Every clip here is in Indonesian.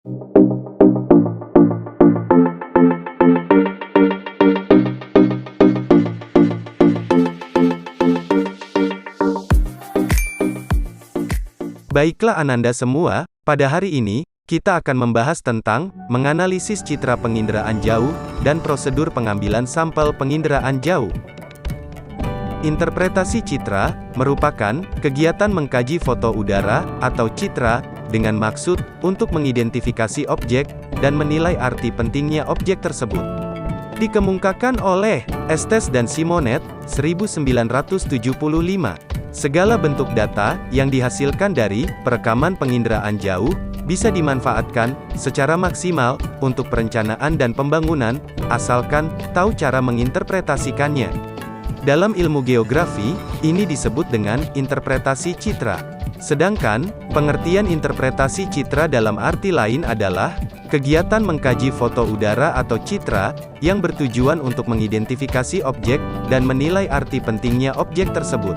Baiklah Ananda semua, pada hari ini, kita akan membahas tentang menganalisis citra penginderaan jauh dan prosedur pengambilan sampel penginderaan jauh. Interpretasi citra merupakan kegiatan mengkaji foto udara atau citra dengan maksud untuk mengidentifikasi objek dan menilai arti pentingnya objek tersebut. Dikemukakan oleh Estes dan Simonet, 1975. Segala bentuk data yang dihasilkan dari perekaman penginderaan jauh bisa dimanfaatkan secara maksimal untuk perencanaan dan pembangunan, asalkan tahu cara menginterpretasikannya. Dalam ilmu geografi, ini disebut dengan interpretasi citra. Sedangkan, pengertian interpretasi citra dalam arti lain adalah kegiatan mengkaji foto udara atau citra yang bertujuan untuk mengidentifikasi objek dan menilai arti pentingnya objek tersebut.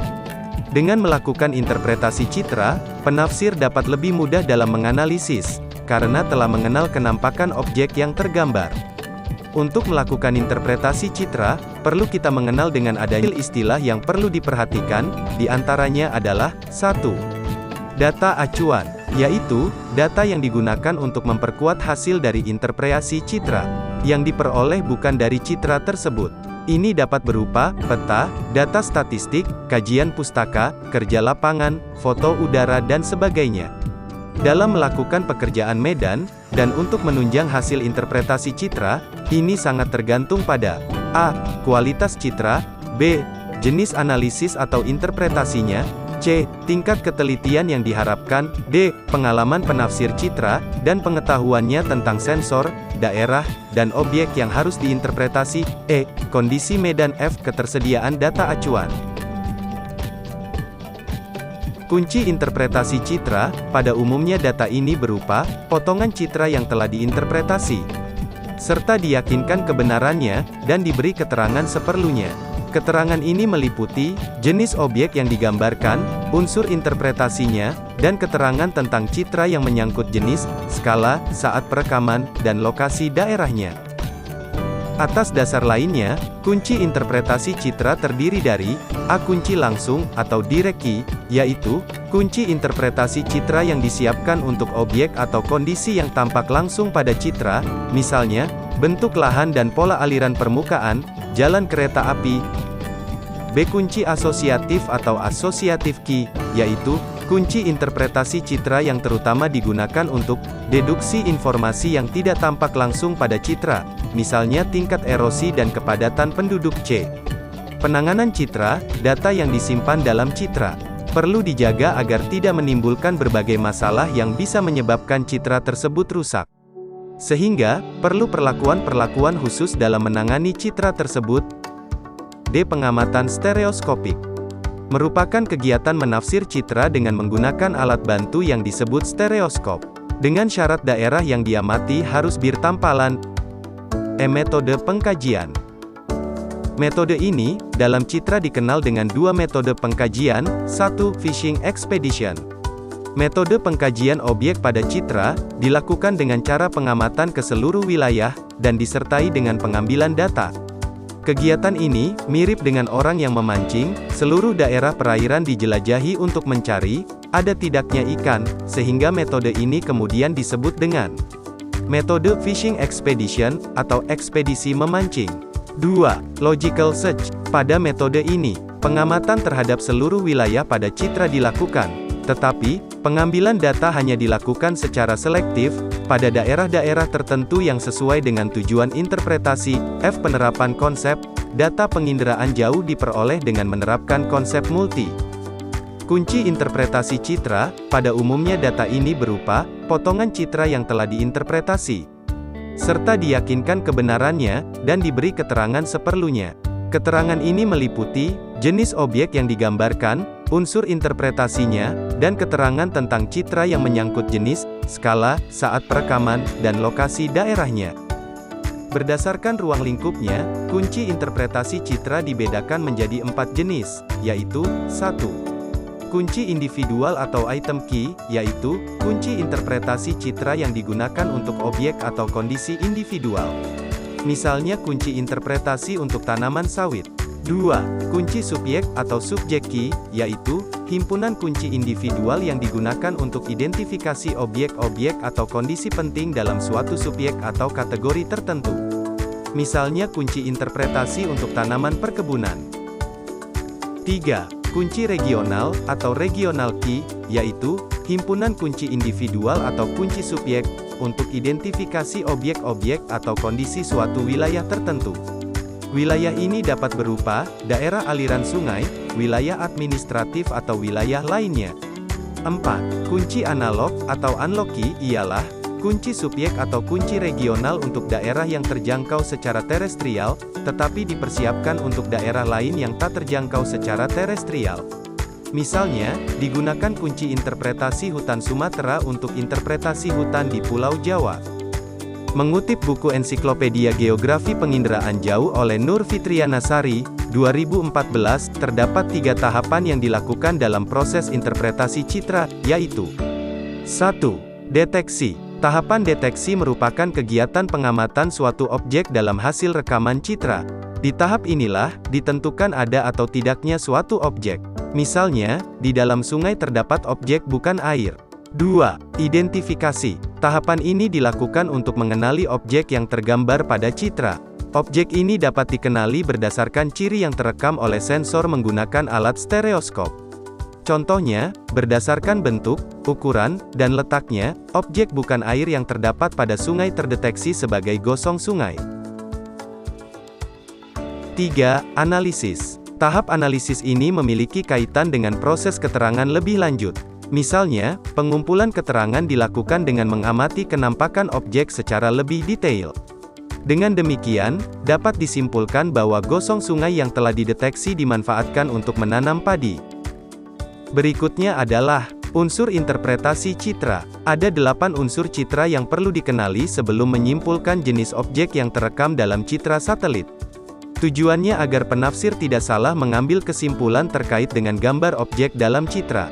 Dengan melakukan interpretasi citra, penafsir dapat lebih mudah dalam menganalisis, karena telah mengenal kenampakan objek yang tergambar. Untuk melakukan interpretasi citra, perlu kita mengenal dengan adanya istilah yang perlu diperhatikan, di antaranya adalah 1. Data acuan, yaitu data yang digunakan untuk memperkuat hasil dari interpretasi citra, yang diperoleh bukan dari citra tersebut. Ini dapat berupa peta, data statistik, kajian pustaka, kerja lapangan, foto udara dan sebagainya. Dalam melakukan pekerjaan medan, dan untuk menunjang hasil interpretasi citra, ini sangat tergantung pada A. Kualitas citra, B. Jenis analisis atau interpretasinya, C. Tingkat ketelitian yang diharapkan, D. Pengalaman penafsir citra, dan pengetahuannya tentang sensor, daerah, dan objek yang harus diinterpretasi, E. Kondisi medan, F. Ketersediaan data acuan. Kunci interpretasi citra, pada umumnya data ini berupa potongan citra yang telah diinterpretasi, serta diyakinkan kebenarannya, dan diberi keterangan seperlunya. Keterangan ini meliputi jenis objek yang digambarkan, unsur interpretasinya, dan keterangan tentang citra yang menyangkut jenis, skala, saat perekaman, dan lokasi daerahnya. Atas dasar lainnya, kunci interpretasi citra terdiri dari A. Kunci langsung, atau direct key, yaitu kunci interpretasi citra yang disiapkan untuk objek atau kondisi yang tampak langsung pada citra, misalnya, bentuk lahan dan pola aliran permukaan, jalan kereta api. B. Kunci asosiatif atau associative key, yaitu kunci interpretasi citra yang terutama digunakan untuk deduksi informasi yang tidak tampak langsung pada citra, misalnya tingkat erosi dan kepadatan penduduk. C. Penanganan citra, data yang disimpan dalam citra, perlu dijaga agar tidak menimbulkan berbagai masalah yang bisa menyebabkan citra tersebut rusak. Sehingga, perlu perlakuan-perlakuan khusus dalam menangani citra tersebut. D. Pengamatan stereoskopik merupakan kegiatan menafsir citra dengan menggunakan alat bantu yang disebut stereoskop. Dengan syarat daerah yang diamati harus bertampalan. E. Metode pengkajian. Metode ini, dalam citra dikenal dengan dua metode pengkajian. 1. Fishing expedition. Metode pengkajian objek pada citra, dilakukan dengan cara pengamatan ke seluruh wilayah, dan disertai dengan pengambilan data. Kegiatan ini, mirip dengan orang yang memancing, seluruh daerah perairan dijelajahi untuk mencari, ada tidaknya ikan, sehingga metode ini kemudian disebut dengan metode fishing expedition, atau ekspedisi memancing. 2. Logical search. Pada metode ini, pengamatan terhadap seluruh wilayah pada citra dilakukan, tetapi, pengambilan data hanya dilakukan secara selektif, pada daerah-daerah tertentu yang sesuai dengan tujuan interpretasi. F. Penerapan konsep, data penginderaan jauh diperoleh dengan menerapkan konsep multi. Kunci interpretasi citra, pada umumnya data ini berupa potongan citra yang telah diinterpretasi, serta diyakinkan kebenarannya, dan diberi keterangan seperlunya. Keterangan ini meliputi jenis objek yang digambarkan, unsur interpretasinya, dan keterangan tentang citra yang menyangkut jenis, skala, saat perekaman, dan lokasi daerahnya. Berdasarkan ruang lingkupnya, kunci interpretasi citra dibedakan menjadi 4 jenis, yaitu 1. Kunci individual atau item key, yaitu kunci interpretasi citra yang digunakan untuk objek atau kondisi individual. Misalnya kunci interpretasi untuk tanaman sawit. 2. Kunci subjek atau subject key, yaitu himpunan kunci individual yang digunakan untuk identifikasi objek-objek atau kondisi penting dalam suatu subjek atau kategori tertentu. Misalnya kunci interpretasi untuk tanaman perkebunan. 3. Kunci regional atau regional key, yaitu himpunan kunci individual atau kunci subjek untuk identifikasi objek-objek atau kondisi suatu wilayah tertentu. Wilayah ini dapat berupa daerah aliran sungai, wilayah administratif atau wilayah lainnya. 4. Kunci analog atau unlock key ialah kunci subjek atau kunci regional untuk daerah yang terjangkau secara terestrial, tetapi dipersiapkan untuk daerah lain yang tak terjangkau secara terestrial. Misalnya, digunakan kunci interpretasi hutan Sumatera untuk interpretasi hutan di Pulau Jawa. Mengutip buku Ensiklopedia Geografi Penginderaan Jauh oleh Nur Fitriana Sari, 2014, terdapat 3 tahapan yang dilakukan dalam proses interpretasi citra, yaitu 1. Deteksi. Tahapan deteksi merupakan kegiatan pengamatan suatu objek dalam hasil rekaman citra. Di tahap inilah, ditentukan ada atau tidaknya suatu objek. Misalnya, di dalam sungai terdapat objek bukan air. 2. Identifikasi. Tahapan ini dilakukan untuk mengenali objek yang tergambar pada citra. Objek ini dapat dikenali berdasarkan ciri yang terekam oleh sensor menggunakan alat stereoskop. Contohnya, berdasarkan bentuk, ukuran, dan letaknya, objek bukan air yang terdapat pada sungai terdeteksi sebagai gosong sungai. 3. Analisis. Tahap analisis ini memiliki kaitan dengan proses keterangan lebih lanjut. Misalnya, pengumpulan keterangan dilakukan dengan mengamati kenampakan objek secara lebih detail. Dengan demikian, dapat disimpulkan bahwa gosong sungai yang telah dideteksi dimanfaatkan untuk menanam padi. Berikutnya adalah unsur interpretasi citra. Ada 8 unsur citra yang perlu dikenali sebelum menyimpulkan jenis objek yang terekam dalam citra satelit. Tujuannya agar penafsir tidak salah mengambil kesimpulan terkait dengan gambar objek dalam citra.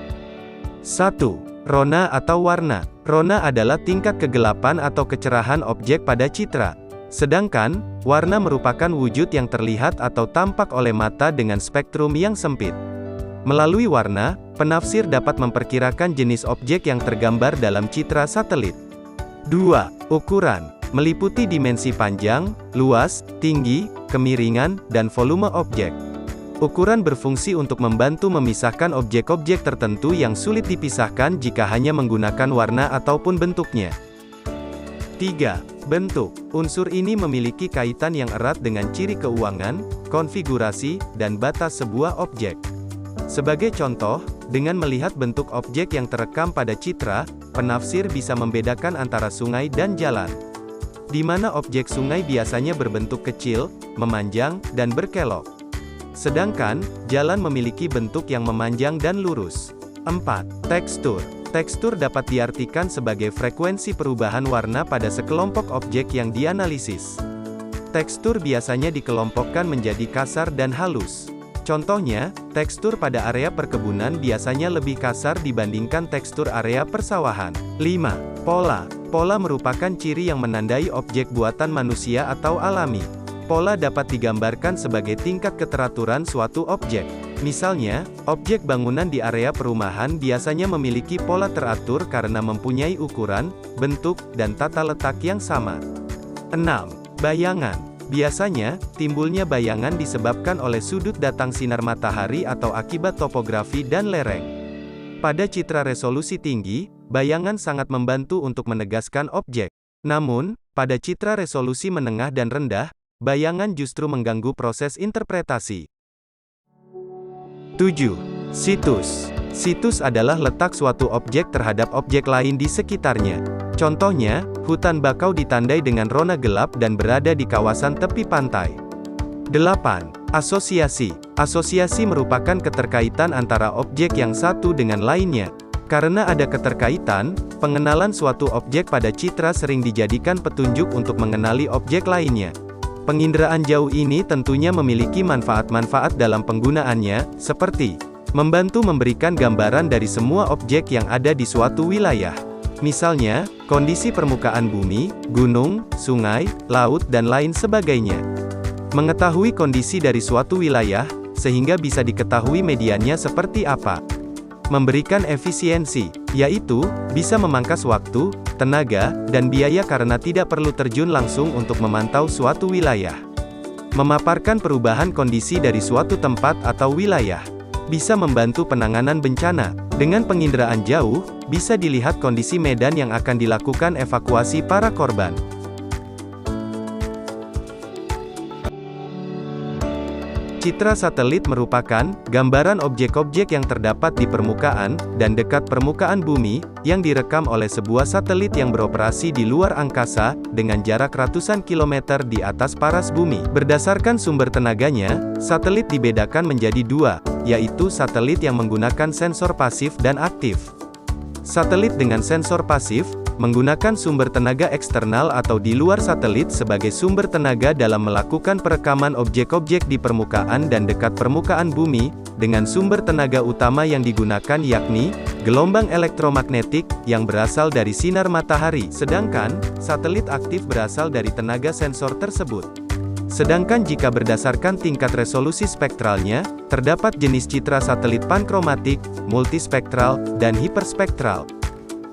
1. Rona atau warna. Rona adalah tingkat kegelapan atau kecerahan objek pada citra. Sedangkan, warna merupakan wujud yang terlihat atau tampak oleh mata dengan spektrum yang sempit. Melalui warna, penafsir dapat memperkirakan jenis objek yang tergambar dalam citra satelit. 2. Ukuran. Meliputi dimensi panjang, luas, tinggi, kemiringan, dan volume objek. Ukuran berfungsi untuk membantu memisahkan objek-objek tertentu yang sulit dipisahkan jika hanya menggunakan warna ataupun bentuknya. 3. Bentuk. Unsur ini memiliki kaitan yang erat dengan ciri keuangan, konfigurasi, dan batas sebuah objek. Sebagai contoh, dengan melihat bentuk objek yang terekam pada citra, penafsir bisa membedakan antara sungai dan jalan. Di mana objek sungai biasanya berbentuk kecil, memanjang, dan berkelok. Sedangkan, jalan memiliki bentuk yang memanjang dan lurus. 4. Tekstur. Tekstur dapat diartikan sebagai frekuensi perubahan warna pada sekelompok objek yang dianalisis. Tekstur biasanya dikelompokkan menjadi kasar dan halus. Contohnya, tekstur pada area perkebunan biasanya lebih kasar dibandingkan tekstur area persawahan. 5. Pola. Pola merupakan ciri yang menandai objek buatan manusia atau alami. Pola dapat digambarkan sebagai tingkat keteraturan suatu objek. Misalnya, objek bangunan di area perumahan biasanya memiliki pola teratur karena mempunyai ukuran, bentuk, dan tata letak yang sama. 6. Bayangan. Biasanya, timbulnya bayangan disebabkan oleh sudut datang sinar matahari atau akibat topografi dan lereng. Pada citra resolusi tinggi, bayangan sangat membantu untuk menegaskan objek. Namun, pada citra resolusi menengah dan rendah, bayangan justru mengganggu proses interpretasi. 7. Situs. Situs adalah letak suatu objek terhadap objek lain di sekitarnya. Contohnya, hutan bakau ditandai dengan rona gelap dan berada di kawasan tepi pantai. 8. Asosiasi. Asosiasi merupakan keterkaitan antara objek yang satu dengan lainnya. Karena ada keterkaitan, pengenalan suatu objek pada citra sering dijadikan petunjuk untuk mengenali objek lainnya. Penginderaan jauh ini tentunya memiliki manfaat-manfaat dalam penggunaannya, seperti Membantu memberikan gambaran dari semua objek yang ada di suatu wilayah. Misalnya, kondisi permukaan bumi, gunung, sungai, laut dan lain sebagainya. Mengetahui kondisi dari suatu wilayah, sehingga bisa diketahui mediannya seperti apa. Memberikan efisiensi, yaitu, bisa memangkas waktu, tenaga, dan biaya karena tidak perlu terjun langsung untuk memantau suatu wilayah. Memaparkan perubahan kondisi dari suatu tempat atau wilayah. Bisa membantu penanganan bencana. Dengan penginderaan jauh, bisa dilihat kondisi medan yang akan dilakukan evakuasi para korban. Citra satelit merupakan gambaran objek-objek yang terdapat di permukaan dan dekat permukaan bumi, yang direkam oleh sebuah satelit yang beroperasi di luar angkasa, dengan jarak ratusan kilometer di atas paras bumi. Berdasarkan sumber tenaganya, satelit dibedakan menjadi dua, yaitu satelit yang menggunakan sensor pasif dan aktif. Satelit dengan sensor pasif, menggunakan sumber tenaga eksternal atau di luar satelit sebagai sumber tenaga dalam melakukan perekaman objek-objek di permukaan dan dekat permukaan bumi, dengan sumber tenaga utama yang digunakan yakni, gelombang elektromagnetik, yang berasal dari sinar matahari. Sedangkan, satelit aktif berasal dari tenaga sensor tersebut. Sedangkan jika berdasarkan tingkat resolusi spektralnya, terdapat jenis citra satelit pankromatik, multispektral, dan hiperspektral.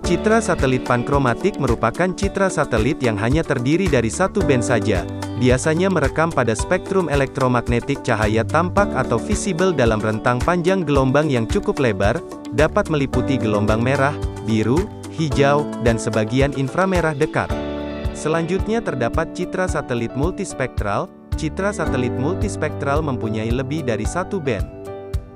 Citra satelit pankromatik merupakan citra satelit yang hanya terdiri dari satu band saja, biasanya merekam pada spektrum elektromagnetik cahaya tampak atau visible dalam rentang panjang gelombang yang cukup lebar, dapat meliputi gelombang merah, biru, hijau, dan sebagian inframerah dekat. Selanjutnya terdapat citra satelit multispektral. Citra satelit multispektral mempunyai lebih dari satu band.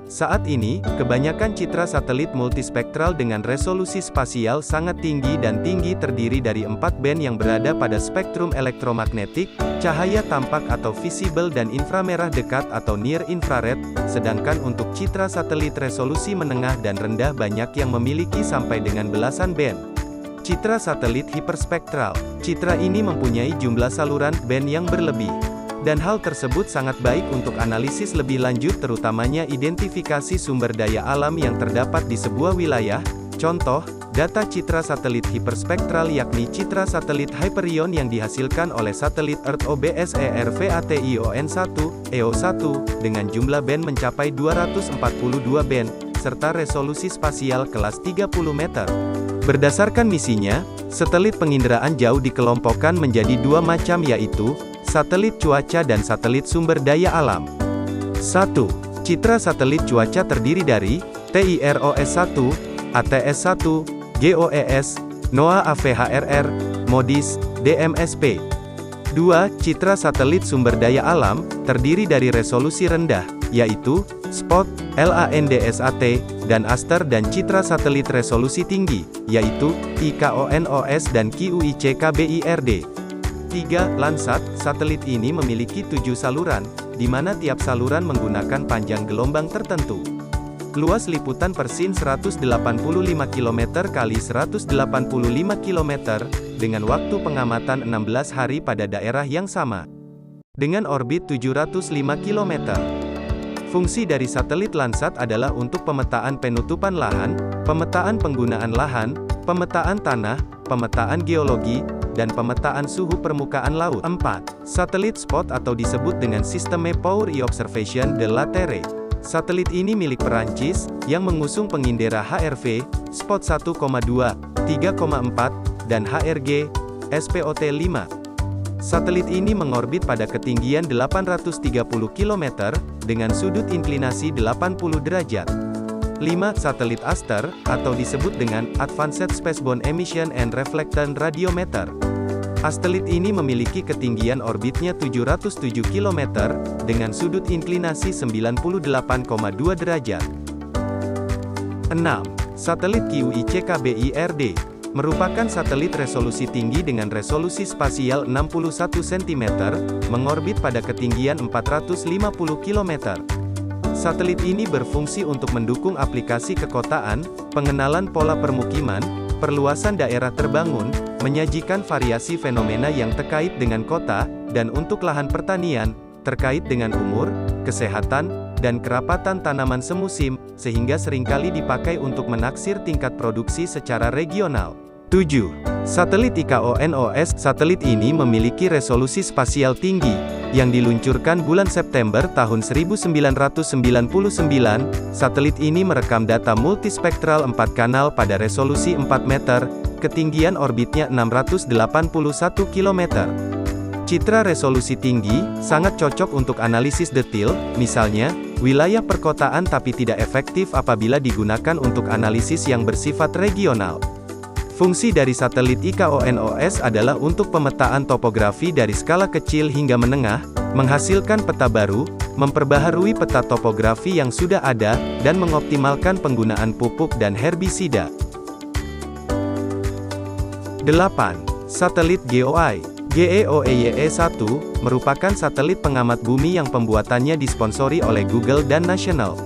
Saat ini, kebanyakan citra satelit multispektral dengan resolusi spasial sangat tinggi dan tinggi terdiri dari 4 band yang berada pada spektrum elektromagnetik, cahaya tampak atau visible dan inframerah dekat atau near infrared, sedangkan untuk citra satelit resolusi menengah dan rendah banyak yang memiliki sampai dengan belasan band. Citra satelit hiperspektral. Citra ini mempunyai jumlah saluran band yang berlebih. Dan hal tersebut sangat baik untuk analisis lebih lanjut terutamanya identifikasi sumber daya alam yang terdapat di sebuah wilayah. Contoh, data citra satelit hiperspektral yakni citra satelit Hyperion yang dihasilkan oleh satelit Earth OBSERVATION-1, EO1, dengan jumlah band mencapai 242 band, serta resolusi spasial kelas 30 meter. Berdasarkan misinya, satelit penginderaan jauh dikelompokkan menjadi dua macam yaitu, satelit cuaca dan satelit sumber daya alam. 1. Citra satelit cuaca terdiri dari TIROS-1, ATS-1, GOES, NOAA-VHRR, MODIS, DMSP. 2. Citra satelit sumber daya alam, terdiri dari resolusi rendah, yaitu, SPOT, LANDSAT, dan ASTER dan citra satelit resolusi tinggi, yaitu, IKONOS dan QICKBIRD. 3. Landsat, satelit ini memiliki 7 saluran, di mana tiap saluran menggunakan panjang gelombang tertentu. Luas liputan persin 185 km x 185 km, dengan waktu pengamatan 16 hari pada daerah yang sama. Dengan orbit 705 km. Fungsi dari satelit Landsat adalah untuk pemetaan penutupan lahan, pemetaan penggunaan lahan, pemetaan tanah, pemetaan geologi, dan pemetaan suhu permukaan laut. 4. Satelit SPOT atau disebut dengan Système pour l'Observation de la Terre. Satelit ini milik Perancis, yang mengusung pengindera HRV, SPOT 1,2, 3,4, dan HRG, SPOT-5. Satelit ini mengorbit pada ketinggian 830 km, dengan sudut inklinasi 80 derajat. 5. Satelit ASTER, atau disebut dengan Advanced Spacebound Emission and Reflectance Radiometer. Satelit ini memiliki ketinggian orbitnya 707 km, dengan sudut inklinasi 98,2 derajat. 6. Satelit QICKBIRD, merupakan satelit resolusi tinggi dengan resolusi spasial 61 cm, mengorbit pada ketinggian 450 km. Satelit ini berfungsi untuk mendukung aplikasi kekotaan, pengenalan pola permukiman, perluasan daerah terbangun, menyajikan variasi fenomena yang terkait dengan kota, dan untuk lahan pertanian, terkait dengan umur, kesehatan, dan kerapatan tanaman semusim, sehingga seringkali dipakai untuk menaksir tingkat produksi secara regional. 7. Satelit IKONOS. Satelit ini memiliki resolusi spasial tinggi, yang diluncurkan bulan September tahun 1999. Satelit ini merekam data multispektral 4 kanal pada resolusi 4 meter, ketinggian orbitnya 681 km. Citra resolusi tinggi, sangat cocok untuk analisis detil, misalnya, wilayah perkotaan tapi tidak efektif apabila digunakan untuk analisis yang bersifat regional. Fungsi dari satelit IKONOS adalah untuk pemetaan topografi dari skala kecil hingga menengah, menghasilkan peta baru, memperbaharui peta topografi yang sudah ada, dan mengoptimalkan penggunaan pupuk dan herbisida. 8. Satelit GEOEYE. GEOEYE-1 merupakan satelit pengamat bumi yang pembuatannya disponsori oleh Google dan National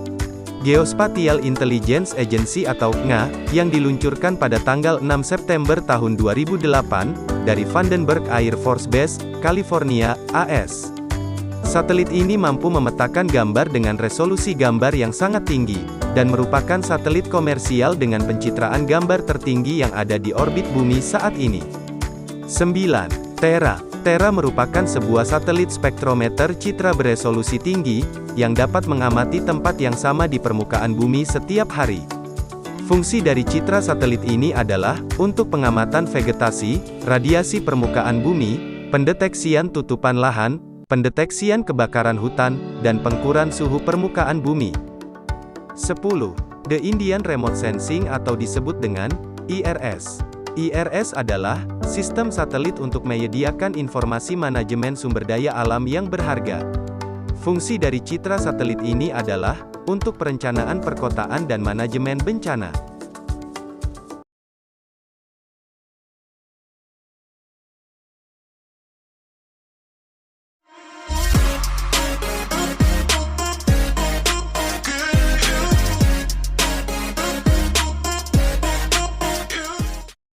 Geospatial Intelligence Agency atau NGA, yang diluncurkan pada tanggal 6 September tahun 2008, dari Vandenberg Air Force Base, California, AS. Satelit ini mampu memetakan gambar dengan resolusi gambar yang sangat tinggi, dan merupakan satelit komersial dengan pencitraan gambar tertinggi yang ada di orbit bumi saat ini. 9. Terra. Terra merupakan sebuah satelit spektrometer citra beresolusi tinggi, yang dapat mengamati tempat yang sama di permukaan bumi setiap hari. Fungsi dari citra satelit ini adalah, untuk pengamatan vegetasi, radiasi permukaan bumi, pendeteksian tutupan lahan, pendeteksian kebakaran hutan, dan pengukuran suhu permukaan bumi. 10. The Indian Remote Sensing atau disebut dengan IRS. IRS adalah sistem satelit untuk menyediakan informasi manajemen sumber daya alam yang berharga. Fungsi dari citra satelit ini adalah untuk perencanaan perkotaan dan manajemen bencana.